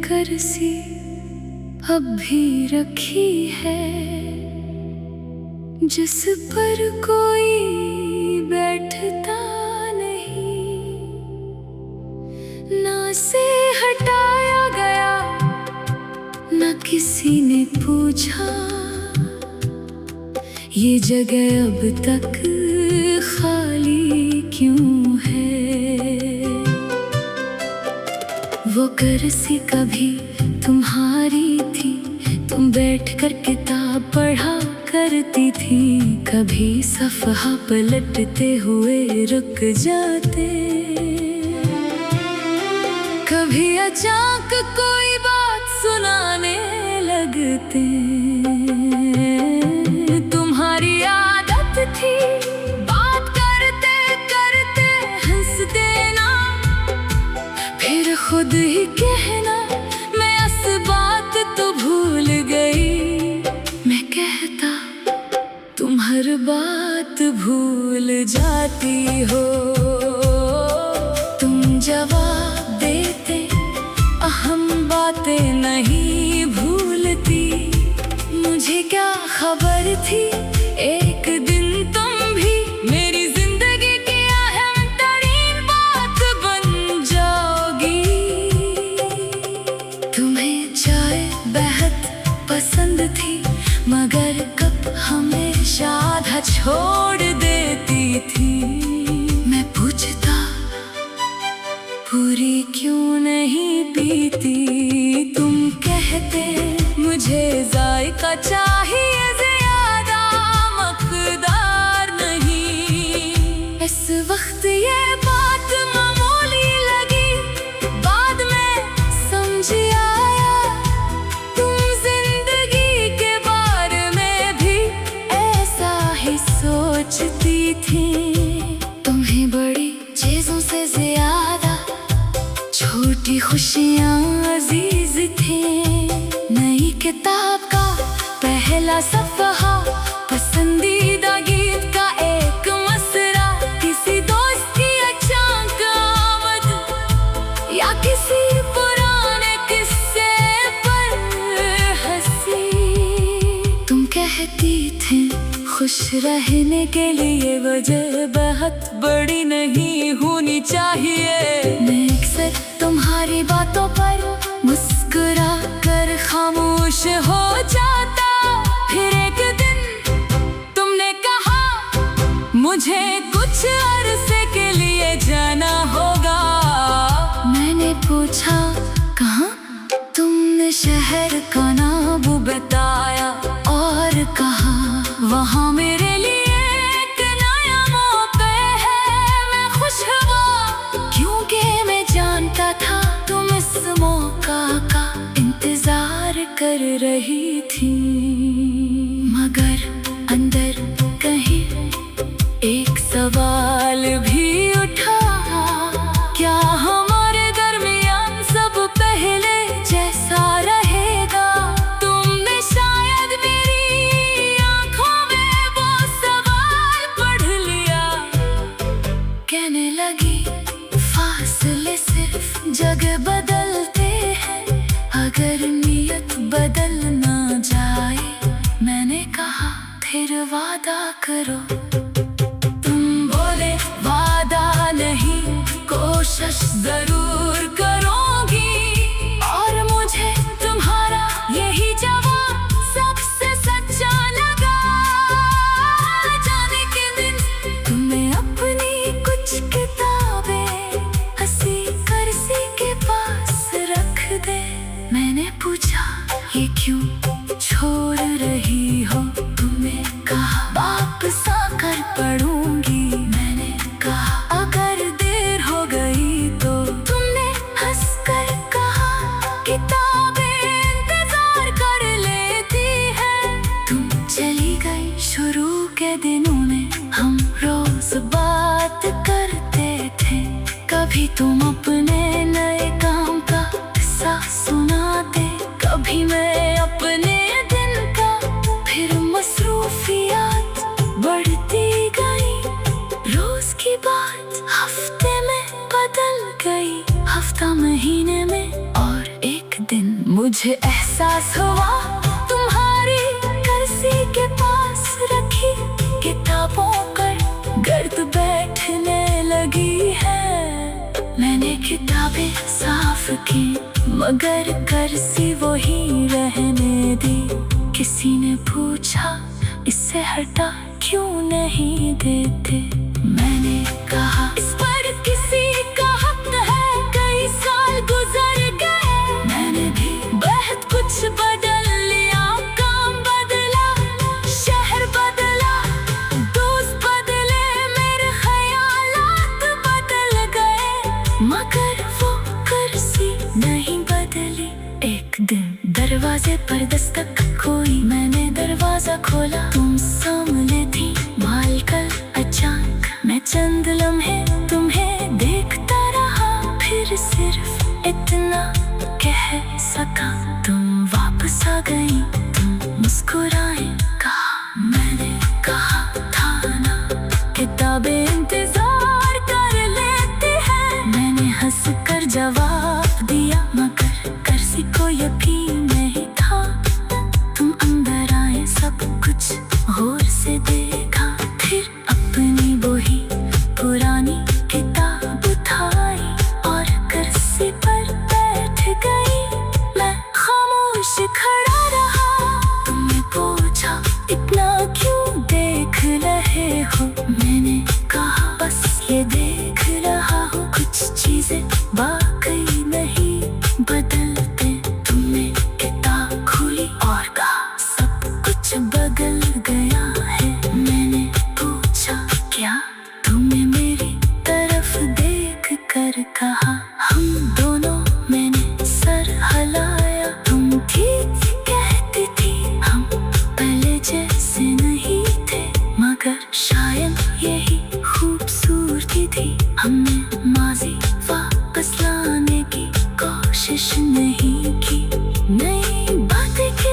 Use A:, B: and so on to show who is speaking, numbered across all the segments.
A: करसी अब भी रखी है, जिस पर कोई बैठता नहीं, ना से हटाया गया ना किसी ने पूछा। ये जगह अब तक खाली क्यों है? वो करसी कभी तुम्हारी थी, तुम बैठकर किताब पढ़ा करती थी। कभी सफ़हा पलटते हुए रुक जाते, कभी अचानक कोई बात सुनाने लगते। तुम्हारी आदत थी बात करते करते हंस देना, फिर खुद ही कहना मैं इस बात तो भूल गई। मैं कहता तुम हर बात भूल जाती हो। तुम जवाब देते अहम बातें नहीं भूलती। मुझे क्या खबर थी एक दिन तुम भी मेरी जिंदगी की अहम तरीन बात बन जाओगी। तुम्हें चाय बेहद पसंद थी, मगर कप हमेशा आधा छोड़ देती थी। मैं पूछता पूरी क्यों नहीं पीती? तुम कहते मुझे जायका चाहिए ज़्यादा मकदार नहीं। इस वक्त ये बात मामूली लगी, बाद में समझ आया तुम जिंदगी के बारे में भी ऐसा ही सोचती थी। तुम्हें बड़ी चीजों से ज्यादा छोटी खुशियाँ अजीज थी। नई किताब का पहला सफ़हा, पसंदीदा गीत का एक मसरा, किसी दोस्त की अचानक आमद या किसी पुराने किस्से पर हंसी। तुम कहती थी खुश रहने के लिए वजह बहुत बड़ी नहीं होनी चाहिए। मैं अक्सर तुम्हारी बातों पर मुस्कुरा कर खामोश हो जाता। फिर एक दिन तुमने कहा मुझे कुछ अरसे के लिए जाना होगा। मैंने पूछा कहाँ? तुमने शहर का नाम बताया और कहा वहाँ मेरे लिए एक नया मौका है। मैं खुश हुआ क्योंकि मैं जानता था तुम इस मौका का इंतजार कर रही थी। मगर अंदर कहीं एक सवाल भी उठा, क्या हमारे दरमियान सब पहले जैसा रहेगा? तुमने शायद मेरी आंखों में वो सवाल पढ़ लिया। कहने लगी फासले सिर्फ जगह बदलते हैं, अगर नियत बदल ना जाए। मैंने कहा फिर वादा करो। तुम बोले वादा नहीं, कोशिश जरूर करूंगी। और मुझे तुम्हारा यही जवाब सबसे सच्चा लगा। जाने के दिन तुम्हें अपनी कुछ किताबें हंसी करसी के पास रख दे। मैंने पूछा ये क्यों छोड़ रही हो? तुम्हें कहा वापस आकर पढ़ूंगी। मैंने कहा अगर देर हो गई तो? तुमने हंसकर कहा किताबें इंतजार कर लेती हैं। तुम चली गई। शुरू के दिनों में हम रोज बात करते थे। कभी तुम अपने नए काम का किस्सा सुनाते, कभी मैं अपने दिन का। फिर मसरूफियात बढ़ती गई, रोज की बात हफ्ते में बदल गई, हफ्ता महीने में और एक मुझे एहसास हुआ तुम्हारी कुर्सी के पास रखी किताबों पर गर्द बैठने लगी है। मैंने किताबें साफ की मगर कुर्सी वही रहने दी। किसी ने पूछा इससे हटा क्यों नहीं देते। मैंने कहा इस पर किसी का हक है, कई साल गुजर गए। मैंने भी बहुत कुछ बदल लिया, काम बदला, शहर बदला, दोस्त बदले, मेरे ख्यालात बदल गए मगर वो कुर्सी नहीं बदली। एक दिन दरवाजे पर दस्तक हुई, मैंने दरवाजा खोला, तुम सामने थी मालकल। अचानक मैं चंद लम्हे तुम्हें देखता रहा, फिर सिर्फ इतना कह सका तुम वापस आ गई। तुम मुस्कुराए, कहा मैंने कहा था ना किताबें इंतजार कर लेती है। मैंने हंस कर जवाब दिया मगर कुर्सी को यकीन नहीं था। तुम अंदर आए, सब कुछ गौर से देखा, फिर अपनी वही पुरानी किताब उठाई और कुर्सी पर बैठ गई। मैं खामोश खड़ा रहा, तुमने पूछा इतना क्यों देख रहे हो। मैंने कहा बस ये देख रहा हूँ, कुछ चीजें वाकई नहीं बदलते। तुमने किताब खोली और कहा सब कुछ बदल गया है। मैंने पूछा क्या, तुमने मेरी तरफ देख कर कहा हम दोनों। मैंने सर हिलाया, तुम ठीक कहती थी हम पहले जैसे नहीं थे मगर शायद यही खूबसूरती थी। हमने माजी वापस लाने की कोशिश नहीं की, नई बातें के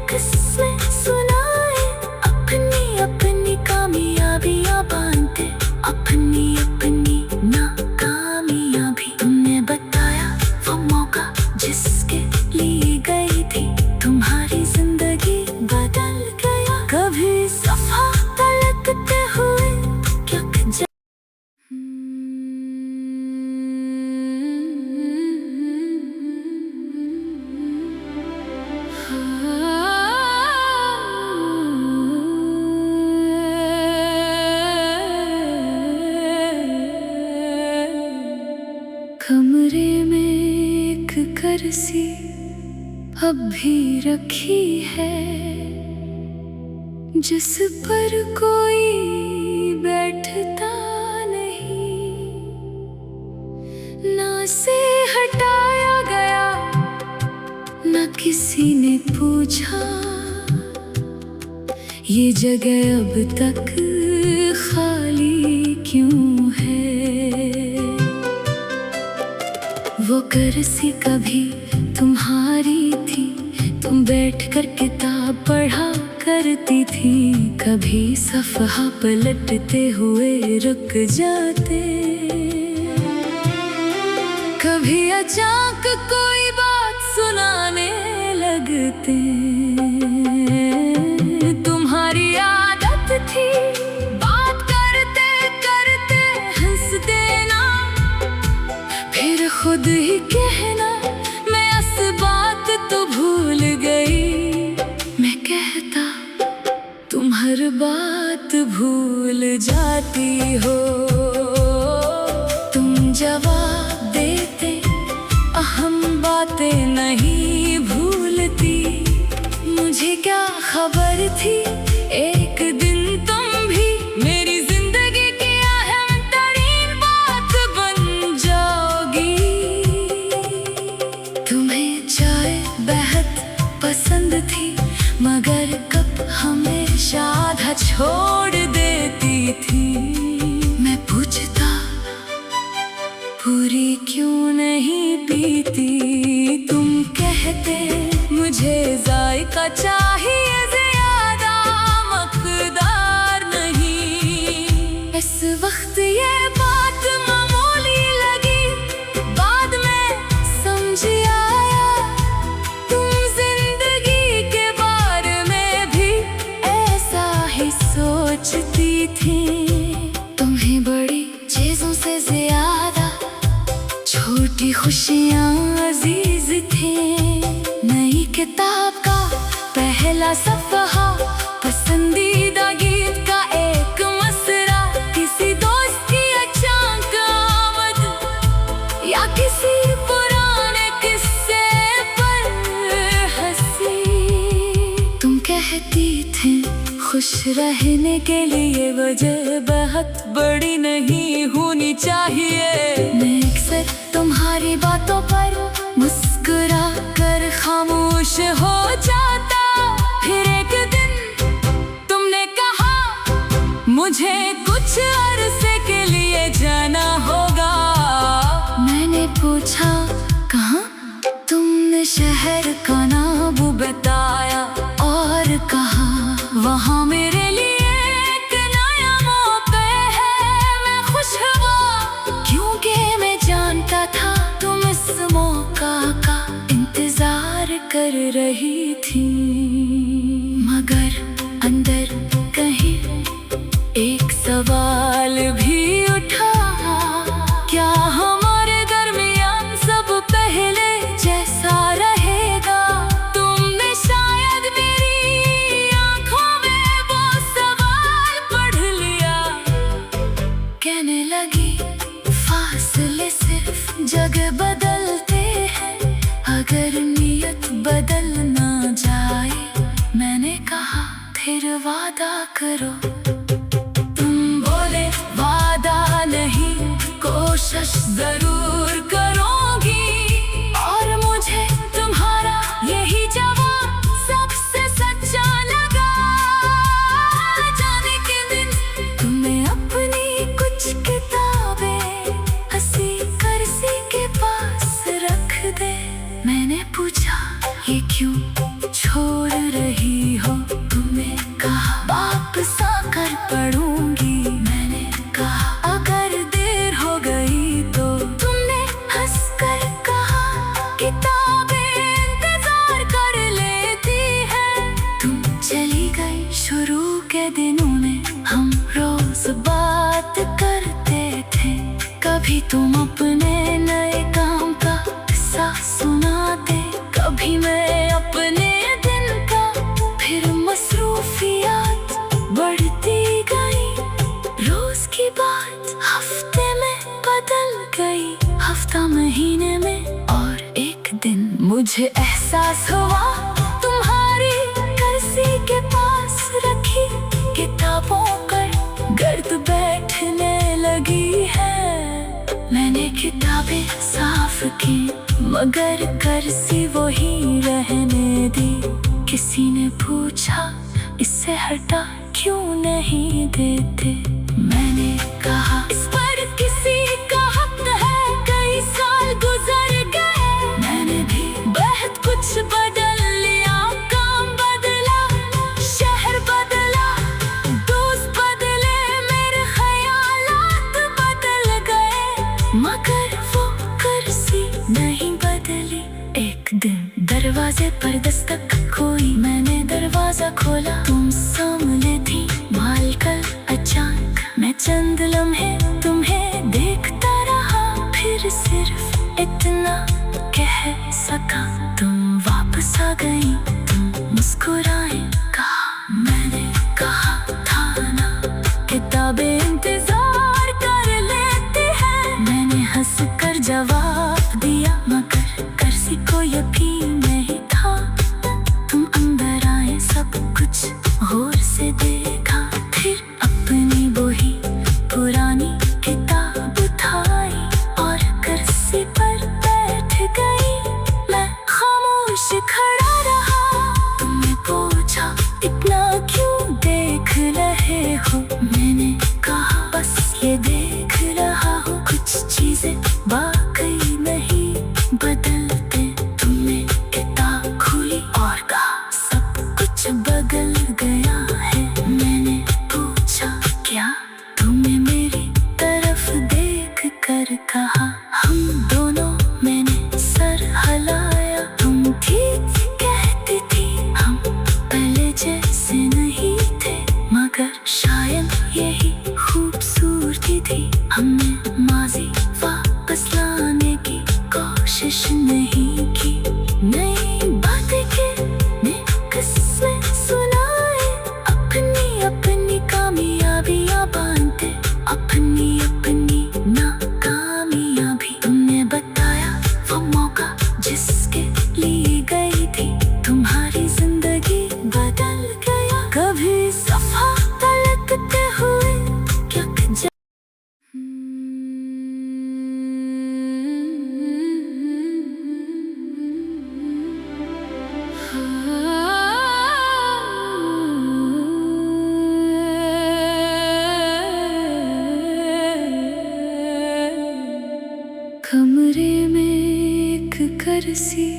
A: किस्में सुनाए, अपनी अपनी कामयाबियां बांधते, अपनी अपनी नाकामियां भी। तुमने बताया वो मौका जिसके लिए गई थी, तुम्हारी जिंदगी बदल गया। कभी सफा तलकते हुए क्या कमरे में एक कुर्सी अब भी रखी है, जिस पर कोई बैठता नहीं, ना से हटाया गया ना किसी ने पूछा। ये जगह अब तक खाली क्यों है। वो कुर्सी कभी तुम्हारी थी, तुम बैठकर किताब पढ़ा करती थी। कभी सफ़हा पलटते हुए रुक जाते, कभी अचानक कोई बात सुनाने लगते। तुम्हारी आदत थी बात करते करते हंस देना, फिर खुद ही कहना मैं इस बात तो भूल गई। मैं कहता तुम हर बात भूल जाती हो। तुम जवाब देते अहम बातें नहीं भूलती। मुझे क्या खबर थी एक दिन तुम भी मेरी जिंदगी की अहम तरीन बात बन जाओगी। तुम्हें चाय बेहद पसंद थी मगर कप हमेशा आधा छोड़ देती थी। मैं पूछता पूरी क्यों नहीं पीती। तुम कहते मुझे जायका चाहिए ज्यादा मकदार नहीं। इस वक्त ये बात मामूली लगी, बाद में समझ आया से ज्यादा छोटी खुशियाँ अजीज थी। नई किताब का पहला सफ़हा, पसंदीदा गीत का एक मसरा, किसी दोस्त की अचानक आमद या किसी पुराने किस्से पर हंसी। तुम कहती थी खुश रहने के लिए वजह बहुत बड़ी नहीं होनी चाहिए। मैं अक्सर तुम्हारी बातों पर मुस्कुरा कर खामोश हो जाता। फिर एक दिन तुमने कहा मुझे कुछ अरसे के लिए जाना होगा। मैंने पूछा कहाँ? तुमने शहर का नाम बताया और कहा वहाँ मेरे लिए एक नया मौका है। मैं खुश हुआ क्योंकि मैं जानता था तुम इस मौका का इंतजार कर रही थी। मगर अंदर कहीं एक सवाल भी उठा, क्या हमारे दरमियान सब पहले जैसा रहेगा? तुमने शायद मेरी आंखों में वो सवाल पढ़ लिया। कहने लगी फासले सिर्फ जगह बदलते हैं, अगर नीयत बदल ना जाए। मैंने कहा फिर वादा करो। तुम बोले वादा नहीं, कोशिश जरूर करूंगी। और मुझे तुम्हारा यही जवाब सबसे सच्चा लगा। जाने के दिन तुम्हें अपनी कुछ किताबें हंसी करसी के पास रख दे। मैंने पूछा ये क्यों छोड़ रही हो? तुम्हें कहा वापस आकर पढ़ूंगी। मैंने कहा अगर देर हो गई तो? तुमने हंसकर कहा किताबें इंतजार कर लेती है। तुम चली गई। शुरू के दिनों में हम रोज बात करते थे। कभी तुम अपने नए काम का किस्सा सुनाते, कभी मैं अपने दिन का। फिर मसरूफियात बढ़ती गई, रोज की बात हफ्ते में बदल गई, हफ्ता महीने में, और एक दिन मुझे एहसास हुआ तुम्हारी कुर्सी के पास रखी किताबों पर गर्द बैठने लगी है। मैंने किताबें साफ की मगर कुर्सी वही रहने दी। किसी ने पूछा इससे हटा क्यों नहीं देते? मैंने कहा इस पर किसी का हक है, कई साल गुजर गए। मैंने भी बहुत कुछ बदल लिया, काम बदला, शहर बदला, दोस्त बदले, मेरे ख्यालात बदल गए, मगर वो कुर्सी नहीं बदली। एक दिन दरवाजे पर दस्तक हुई, मैंने दरवाजा खोला। तुम सामने थी मालकल। अचानक मैं चंद लम्हे तुम्हें देखता रहा, फिर सिर्फ इतना कह सका तुम वापस आ गई। तुम मुस्कुराए, कहा मैंने कहा था ना किताबें इंतजार कर लेती है। मैंने हंस कर जवाब दिया मगर कुर्सी को यकीन नहीं था। तुम अंदर आए, सब कुछ गौर से देखा, फिर अपनी वही पुरानी किताब उठाई और कुर्सी पर बैठ गई। मैं खामोश खड़ा रहा। तुमने पूछा इतना क्यों देख रहे हो? मैंने कहा बस ये देख रहा हूँ, कुछ चीजें बाकी नहीं बदलते। तुमने किताब खोली और कहा सब कुछ बदल गया है। मैंने पूछा क्या? तुम्हें मेरी तरफ देख कर कहा हम दोनों। मैंने सर हिलाया। तुम ठीक कहती थी, हम पहले जैसे नहीं थे, मगर शायद यही खूबसूरती थी। हमने कमरे में एक कुर्सी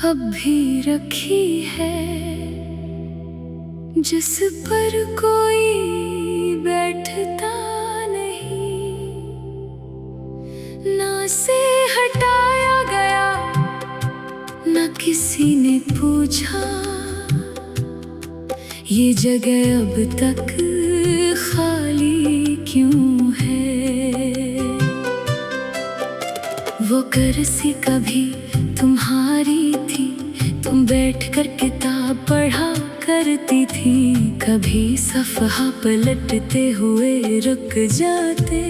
A: अब भी रखी है, जिस पर कोई बैठता नहीं, ना से हटाया गया, ना किसी ने पूछा। ये जगह अब तक खाली क्यों है? वो कुर्सी कभी तुम्हारी थी, तुम बैठकर किताब पढ़ा करती थी। कभी सफ़हा पलटते हुए रुक जाते,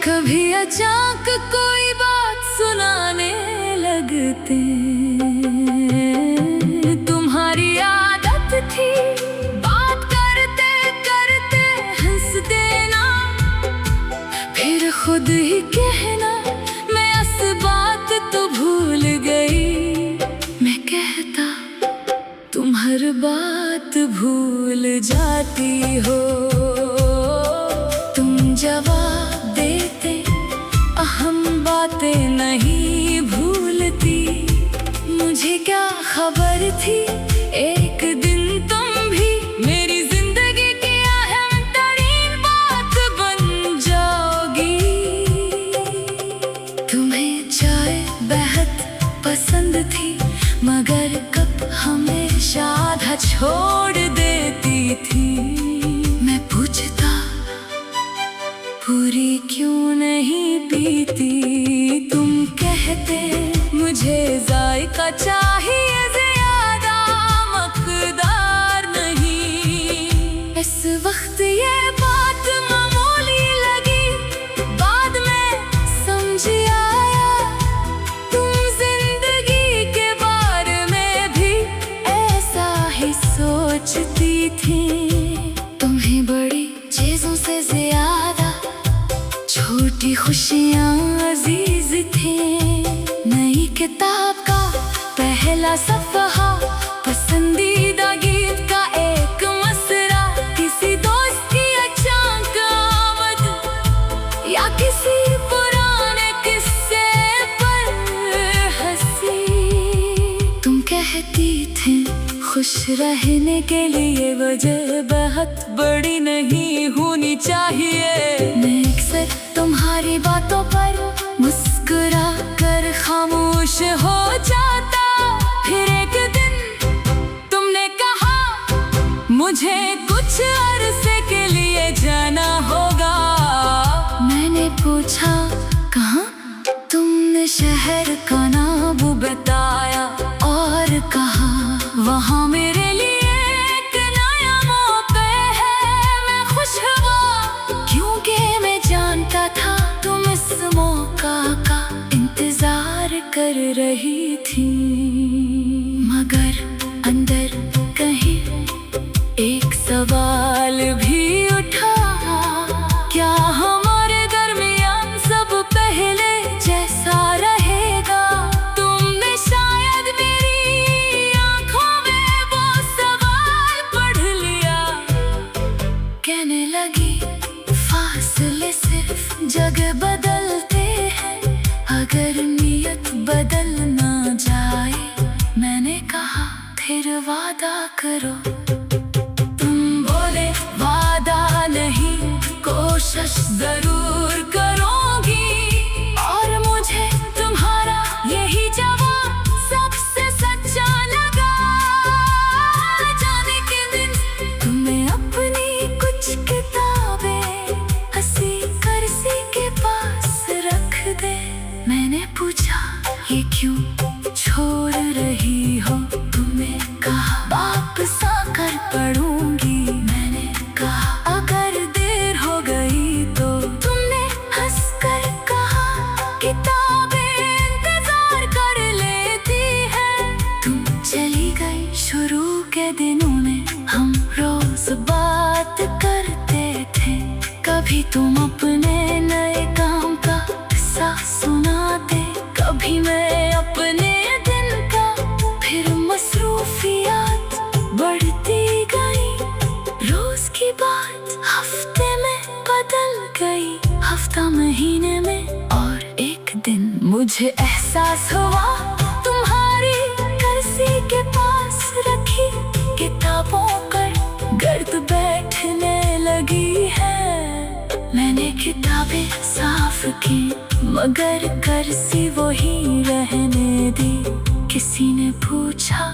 A: कभी अचानक कोई बात सुनाने लगते। तुम्हारी आदत थी बात करते करते हंस देना, फिर खुद ही कहना मैं इस बात तो भूल गई। मैं कहता तुम हर बात भूल जाती हो। तुम जवाब देते अहम बातें नहीं भूलती। मुझे क्या खबर थी एक दिन तुम भी मेरी जिंदगी की अहम तरीन बात बन जाओगी। तुम्हें चाय बेहद पसंद थी, मगर कप हमेशा आधा छोड़ देती थी। मैं पूछता पूरी क्यों नहीं पीती? तुम कहते मुझे जायका चाहिए ज़्यादा, मकदार नहीं। इस वक्त ये बात मामूली लगी, बाद में समझ आया तुम जिंदगी के बारे में भी ऐसा ही सोचती थी। तुम्हें बड़ी चीजों से ज्यादा छोटी खुशियाँ अजीज थी। नई किताब का पहला सफ़हा, पसंदीदा गीत का एक मसरा, किसी दोस्त की अचानक आमद, या किसी पुराने किस्से पर हंसी। तुम कहती थी खुश रहने के लिए वजह बहुत बड़ी नहीं होनी चाहिए। मैं अक्सर तुम्हारी बातों पर मुस्कुरा कर खामोश हो जाता। फिर एक दिन तुमने कहा मुझे कुछ अरसे के लिए जाना होगा। मैंने पूछा कहाँ? तुमने शहर का नाम बताया और कहा वहाँ मेरे लिए एक नया मौका है। मैं खुश हुआ क्योंकि मैं जानता था तुम इस मौका का इंतजार कर रही थी। मगर अंदर कहीं एक सवाल भी उठा, क्या हमारे दरमियान सब पहले जैसा रहेगा? तुमने शायद मेरी आंखों में वो सवाल पढ़ लिया। कहने लगी फासले सिर्फ जगह बदलते हैं, अगर नियत बदल ना जाए। मैंने कहा फिर वादा करो। तुम बोले वादा नहीं, कोशिश जरूर करोगी। और मुझे तुम्हारा यही जवाब सबसे सच्चा लगा। जाने के दिन तुम्हें अपनी कुछ किताबें हंसी कुर्सी के पास रख दे। मैंने पूछा ये क्यों छोड़ रही हो? तुम्हें कहा वापस आकर पढ़ूंगी। मैंने कहा अगर देर हो गई तो। तुमने हंसकर कहा किताबें इंतजार कर लेती हैं। तुम चली गई। शुरू के दिनों में हम रोज बात करते थे। कभी तुम अपने नए काम का किस्सा सुनाते, कभी मैं अपने दिन का। फिर मसरूफियात बढ़ती गई, रोज की बात हफ्ते में बदल गई। हफ्ते हफ्ता महीने में और एक दिन मुझे एहसास हुआ तुम्हारी कुर्सी के पास रखी किताबों पर गर्द बैठने लगी है। मैंने किताबें साफ की मगर कुर्सी वही रहने दी। किसी ने पूछा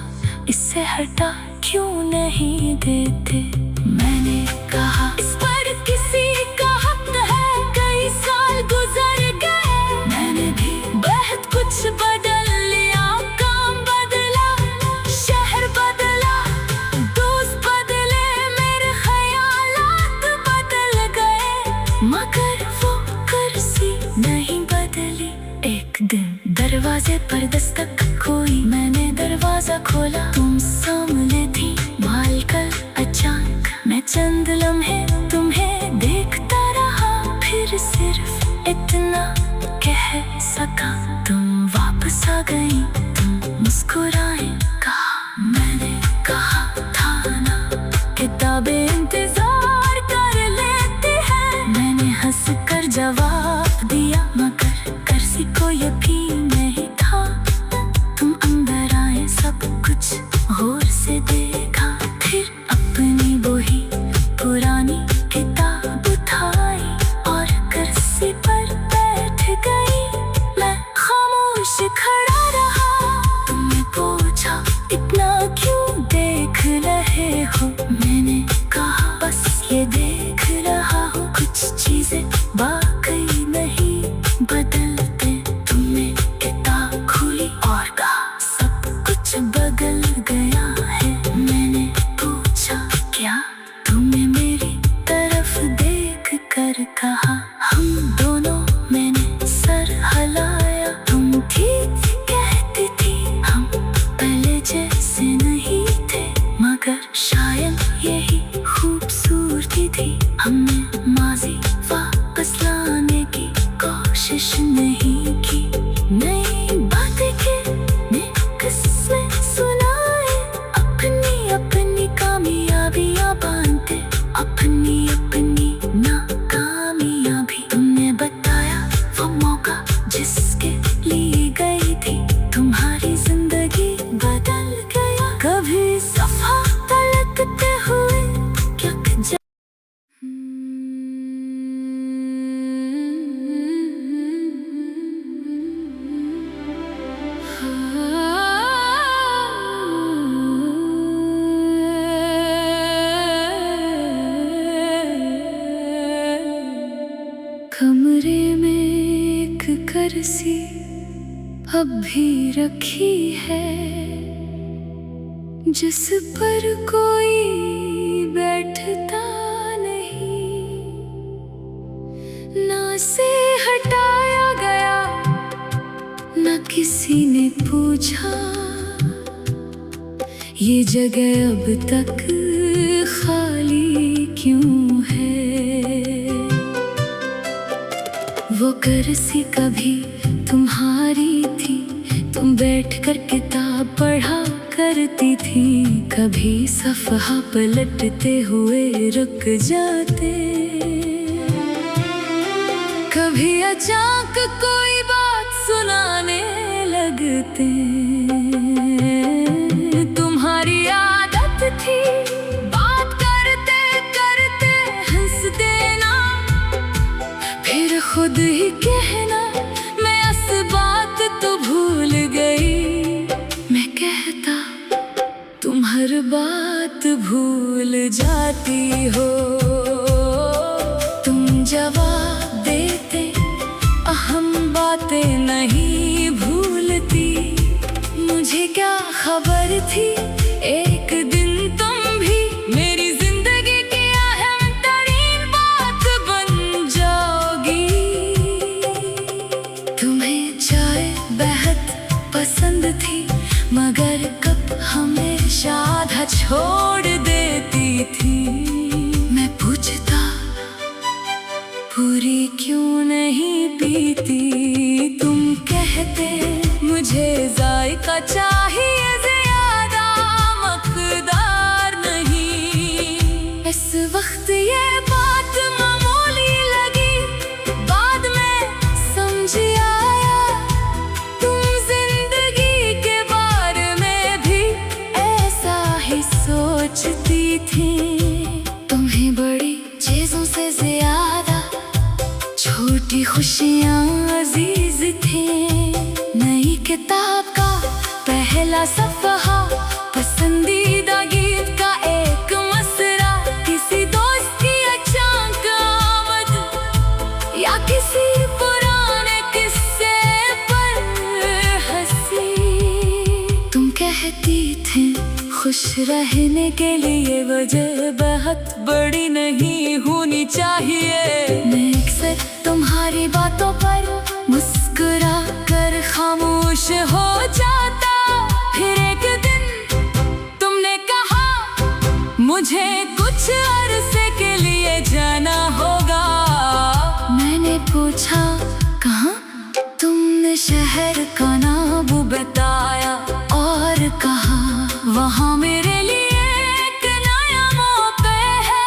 A: इससे हटा क्यों नहीं देते। मैंने कहा इस पर किसी का हक है, कई साल गुजर गए। मैंने भी बहुत कुछ बदल लिया, काम बदला, शहर बदला, दोस्त बदले, मेरे ख्यालात बदल गए मगर वो कुर्सी नहीं बदली। एक दिन दरवाजे पर दस्तक हुई, मैंने दरवाजा खोला, तुम सामने थी मालकल। अचानक मैं चंद लम्हे तुम्हें देखता रहा, फिर सिर्फ इतना कह सका तुम वापस आ गई। तुम मुस्कुराए कहा, मैंने कहा था ना किताबें इंतजार कर लेती है। मैंने हंस कर जवाब दिया मगर कुर्सी को यकीन नहीं था। तुम अंदर आए, सब कुछ गौर से देखा, फिर अपनी वही पुरानी किताब उठाई और कुर्सी पर बैठ गई। मैं खामोश खड़ा रहा, तुमने पूछा इतना क्यों देख रहे हो। मैंने कहा बस ये देख रहा हूँ, कुछ चीजें बाकी नहीं बदलते। तुमने किताब खोली और कहा सब कुछ बदल गया है। मैंने पूछा क्या, तुमने मेरी तरफ देख कर कहा हम दोनों। मैंने सर हिलाया, तुम ठीक कहती थी, हम पहले जैसे नहीं थे मगर शायद यही खूबसूरती थी। हमने माजी वापस लाने की कोशिश नहीं की, नई बातें के किस्में सुनाए, अपनी अपनी कामयाबियां बांधते, अपनी अपनी नाकामियां भी। तुमने बताया वो मौका जिसके लिए गई थी, तुम्हारी जिंदगी बदल गया। कभी सफा तलकते हुए क्या कमरे में एक कुर्सी अब भी रखी है, जिस पर कोई बैठता नहीं, ना से हटाया गया ना किसी ने पूछा। ये जगह अब तक खाली क्यों है। वो कुर्सी कभी तुम्हारी थी, तुम बैठकर किताब पढ़ा करती थी। कभी सफ़हा पलटते हुए रुक जाते, कभी अचानक कोई बात सुनाने लगते। तुम्हारी आदत थी बात करते करते हंस देना, फिर खुद ही कहना मैं इस बात तो भूल गई। मैं कहता तुम हर बात भूल जाती हो। तुम जवाब देते अहम बातें नहीं भूलती। मुझे क्या खबर थी एक दिन तुम भी मेरी जिंदगी की अहम तरीन बात बन जाओगी। तुम्हें चाय बेहद पसंद थी मगर कप हमेशा आधा छोड़ देती थी। मैं पूछता पूरी क्यों नहीं पीती। तुम कहते मुझे जायका चाहिए ज्यादा मकदार नहीं। इस वक्त ये बात मामूली लगी, बात छोटी खुशियाँ अजीज थी। नई किताब का पहला सफ़हा, पसंदीदा गीत का एक मसरा, किसी दोस्त की अचानक आमद या किसी पुराने किस्से पर हंसी। तुम कहती थी खुश रहने के लिए वजह बहुत बड़ी नहीं होनी चाहिए। मैं अक्सर तुम्हारी बातों पर मुस्कुरा कर खामोश हो जाता। फिर एक दिन तुमने कहा मुझे कुछ अरसे के लिए जाना होगा। मैंने पूछा कहाँ? तुमने शहर का नाम बताया और कहा वहाँ मेरे लिए एक नया मौका है।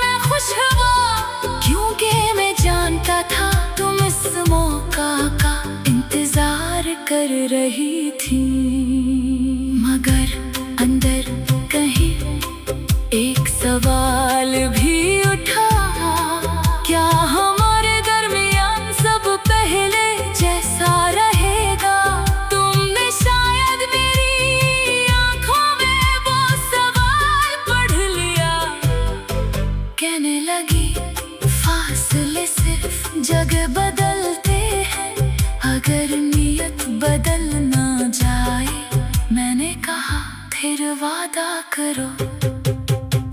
A: मैं खुश हुआ क्योंकि मैं जानता था तुम इस मौका का इंतजार कर रही थी। मगर अंदर कहीं एक सवाल भी उठा, क्या हमारे दरमियान सब पहले जैसा रहेगा? तुमने शायद मेरी आंखों में वो सवाल पढ़ लिया। कहने लगी फासले सिर्फ जगह बदलते हैं, अगर नियत बदल ना जाए। मैंने कहा फिर वादा करो।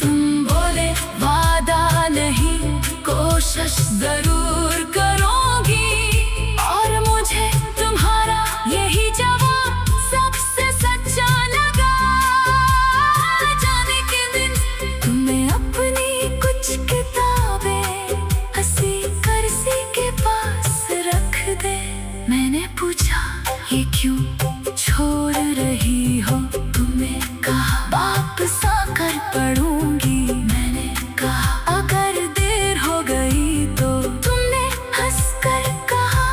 A: तुम बोले वादा नहीं, कोशिश जरूर करूंगी। और मुझे तुम्हारा यही जवाब सबसे सच्चा लगा। जाने के दिन तुम्हें अपनी कुछ किताबें हंसी करसी के पास रख दे। मैंने पूछा ये क्यों छोड़ रही हो? तुम्हें कहा वापस आकर पढ़ूंगी। मैंने कहा अगर देर हो गई तो? तुमने हंसकर कहा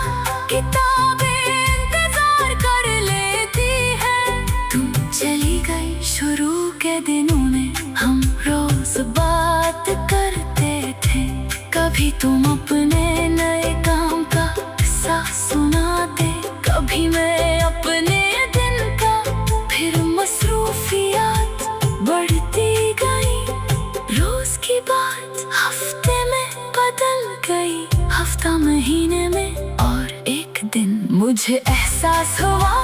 A: किताबें इंतजार कर लेती हैं। तुम चली गई। शुरू के दिनों में हम रोज बात करते थे। कभी तुम अपने नए काम का किस्सा सुनाते, कभी मैं अपने दिन का। फिर मसरूफियात बढ़ती गई, रोज की बात हफ्ते में बदल गई, हफ्ता महीने में, और एक दिन मुझे एहसास हुआ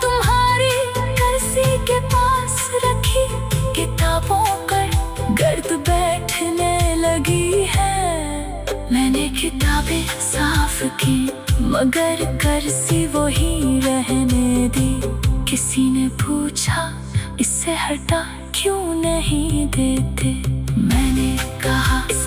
A: तुम्हारी कुर्सी के पास रखी किताबों पर गर्द बैठने लगी है। मैंने किताबें साफ की मगर कुर्सी वही रहने दी। किसी ने पूछा इससे हटा क्यों नहीं देते? मैंने कहा इस